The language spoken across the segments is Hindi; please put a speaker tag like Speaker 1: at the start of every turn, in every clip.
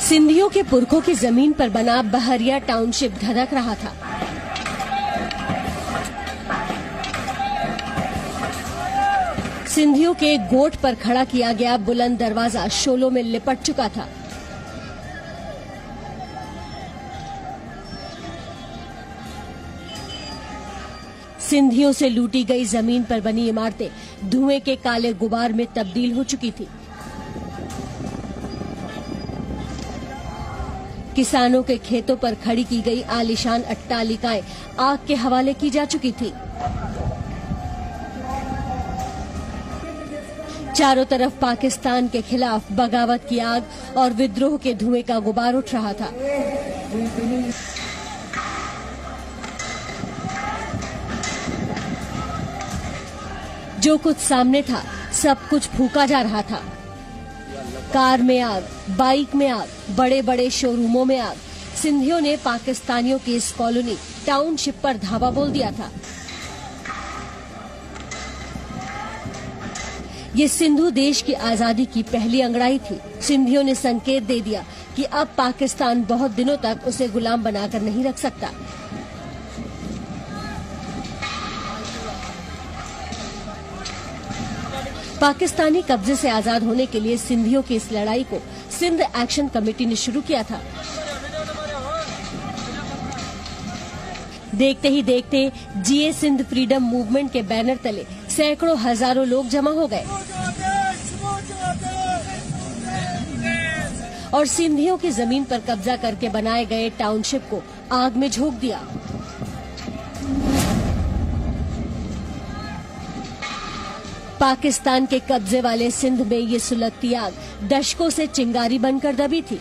Speaker 1: सिंधियों के पुरखों की जमीन पर बना बहरिया टाउनशिप धधक रहा था। सिंधियों के गोठ पर खड़ा किया गया बुलंद दरवाजा शोलों में लिपट चुका था। सिंधियों से लूटी गई जमीन पर बनी इमारतें धुएं के काले गुबार में तब्दील हो चुकी थी। किसानों के खेतों पर खड़ी की गई आलीशान अट्टालिकाएं आग के हवाले की जा चुकी थी। चारों तरफ पाकिस्तान के खिलाफ बगावत की आग और विद्रोह के धुएं का गुबार उठ रहा था। जो कुछ सामने था सब कुछ फूका जा रहा था। कार में आग, बाइक में आग, बड़े बड़े शोरूमों में आग। सिंधियों ने पाकिस्तानियों की इस कॉलोनी टाउनशिप पर धावा बोल दिया था। ये सिंधु देश की आजादी की पहली अंगड़ाई थी। सिंधियों ने संकेत दे दिया कि अब पाकिस्तान बहुत दिनों तक उसे गुलाम बनाकर नहीं रख सकता। पाकिस्तानी कब्जे से आजाद होने के लिए सिंधियों की इस लड़ाई को सिंध एक्शन कमेटी ने शुरू किया था। देखते ही देखते जिए सिंध फ्रीडम मूवमेंट के बैनर तले सैकड़ों हजारों लोग जमा हो गए और सिंधियों की जमीन पर कब्जा करके बनाए गए टाउनशिप को आग में झोंक दिया। पाकिस्तान के कब्जे वाले सिंध में ये सुलगती आग दशकों से चिंगारी बनकर दबी थी।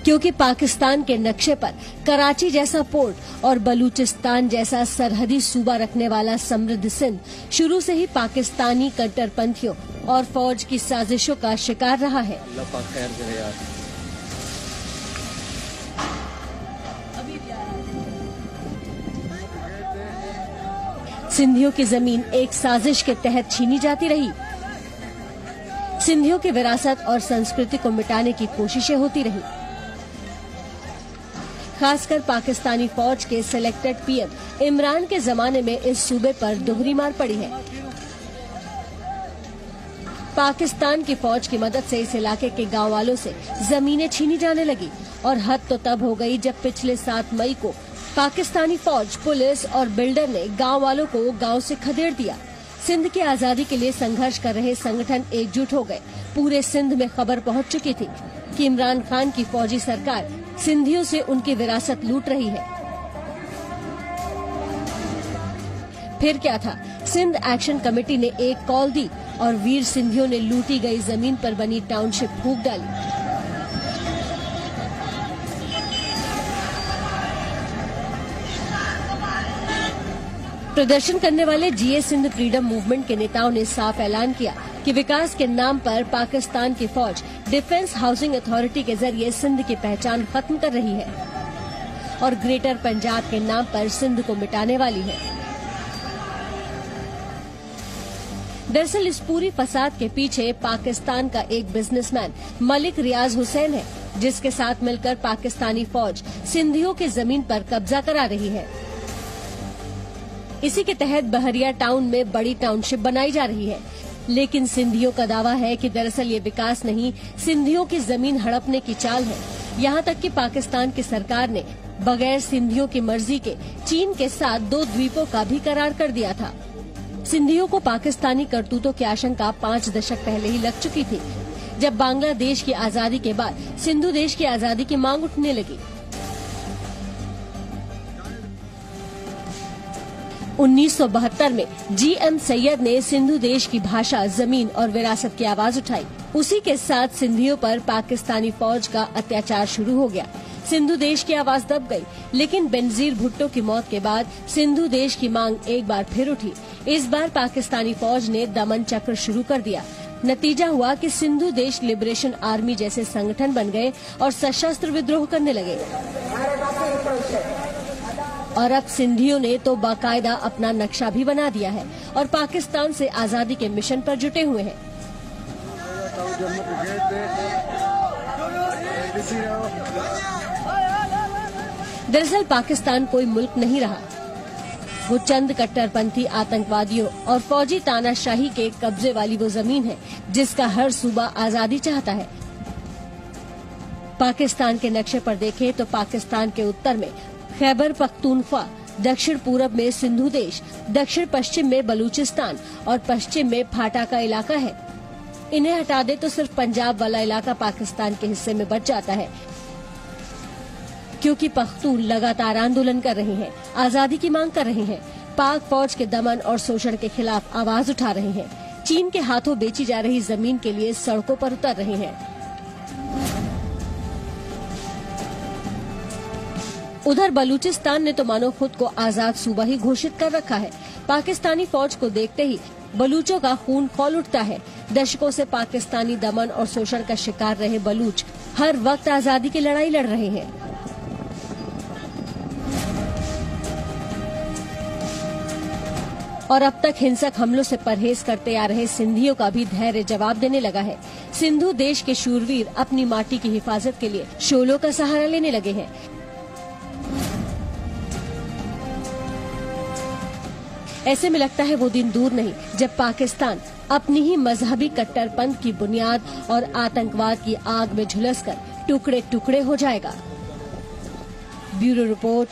Speaker 1: क्योंकि पाकिस्तान के नक्शे पर कराची जैसा पोर्ट और बलूचिस्तान जैसा सरहदी सूबा रखने वाला समृद्ध सिंध शुरू से ही पाकिस्तानी कट्टरपंथियों और फौज की साजिशों का शिकार रहा है। सिंधियों की जमीन एक साजिश के तहत छीनी जाती रही। सिंधियों की विरासत और संस्कृति को मिटाने की कोशिशें होती रही। खासकर पाकिस्तानी फौज के सिलेक्टेड पीएम इमरान के जमाने में इस सूबे पर दोहरी मार पड़ी है। पाकिस्तान की फौज की मदद से इस इलाके के गांव वालों से जमीनें छीनी जाने लगी और हद तो तब हो गई जब पिछले 7 मई को पाकिस्तानी फौज, पुलिस और बिल्डर ने गांव वालों को गांव से खदेड़ दिया। सिंध की आजादी के लिए संघर्ष कर रहे संगठन एकजुट हो गए। पूरे सिंध में खबर पहुंच चुकी थी कि इमरान खान की फौजी सरकार सिंधियों से उनकी विरासत लूट रही है। फिर क्या था, सिंध एक्शन कमेटी ने एक कॉल दी और वीर सिंधियों ने लूटी गई जमीन पर बनी टाउनशिप फूंक डाली। प्रदर्शन करने वाले जिए सिंध फ्रीडम मूवमेंट के नेताओं ने साफ ऐलान किया कि विकास के नाम पर पाकिस्तान की फौज डिफेंस हाउसिंग अथॉरिटी के जरिए सिंध की पहचान खत्म कर रही है और ग्रेटर पंजाब के नाम पर सिंध को मिटाने वाली है। दरअसल इस पूरी फसाद के पीछे पाकिस्तान का एक बिजनेसमैन मलिक रियाज हुसैन है, जिसके साथ मिलकर पाकिस्तानी फौज सिंधियों की जमीन पर कब्जा करा रही है। इसी के तहत बहरिया टाउन में बड़ी टाउनशिप बनाई जा रही है। लेकिन सिंधियों का दावा है कि दरअसल ये विकास नहीं, सिंधियों की जमीन हड़पने की चाल है। यहाँ तक कि पाकिस्तान की सरकार ने बगैर सिंधियों की मर्जी के चीन के साथ 2 द्वीपों का भी करार कर दिया था। सिंधियों को पाकिस्तानी करतूतों की आशंका 5 दशक पहले ही लग चुकी थी, जब बांग्लादेश की आजादी के बाद सिंधु देश की आजादी की मांग उठने लगी। 1972 में जीएम सैयद ने सिंधु देश की भाषा, जमीन और विरासत की आवाज उठाई। उसी के साथ सिंधियों पर पाकिस्तानी फौज का अत्याचार शुरू हो गया। सिंधु देश की आवाज दब गई, लेकिन बेनजीर भुट्टो की मौत के बाद सिंधु देश की मांग एक बार फिर उठी। इस बार पाकिस्तानी फौज ने दमन चक्र शुरू कर दिया। नतीजा हुआ कि सिंधु देश लिबरेशन आर्मी जैसे संगठन बन गए और सशस्त्र विद्रोह करने लगे। और अब सिंधियों ने तो बाकायदा अपना नक्शा भी बना दिया है और पाकिस्तान से आजादी के मिशन पर जुटे हुए हैं। दरअसल पाकिस्तान कोई मुल्क नहीं रहा, वो चंद कट्टरपंथी आतंकवादियों और फौजी तानाशाही के कब्जे वाली वो जमीन है जिसका हर सूबा आजादी चाहता है। पाकिस्तान के नक्शे पर देखें तो पाकिस्तान के उत्तर में खैबर पख्तूनख्वा, दक्षिण पूरब में सिंधु देश, दक्षिण पश्चिम में बलूचिस्तान और पश्चिम में फाटा का इलाका है। इन्हें हटा दे तो सिर्फ पंजाब वाला इलाका पाकिस्तान के हिस्से में बच जाता है, क्योंकि पख्तून लगातार आंदोलन कर रहे हैं, आजादी की मांग कर रहे हैं, पाक फौज के दमन और शोषण के खिलाफ आवाज उठा रहे हैं, चीन के हाथों बेची जा रही जमीन के लिए सड़कों पर उतर रहे हैं। उधर बलूचिस्तान ने तो मानो खुद को आजाद सूबा ही घोषित कर रखा है। पाकिस्तानी फौज को देखते ही बलूचों का खून खौल उठता है। दशकों से पाकिस्तानी दमन और शोषण का शिकार रहे बलूच हर वक्त आजादी की लड़ाई लड़ रहे हैं। और अब तक हिंसक हमलों से परहेज करते आ रहे सिंधियों का भी धैर्य जवाब देने लगा है। सिंधु देश के शूरवीर अपनी माटी की हिफाजत के लिए शोलों का सहारा लेने लगे हैं। ऐसे में लगता है वो दिन दूर नहीं जब पाकिस्तान अपनी ही मजहबी कट्टरपंथ की बुनियाद और आतंकवाद की आग में झुलसकर टुकड़े टुकड़े हो जाएगा। Bureau report.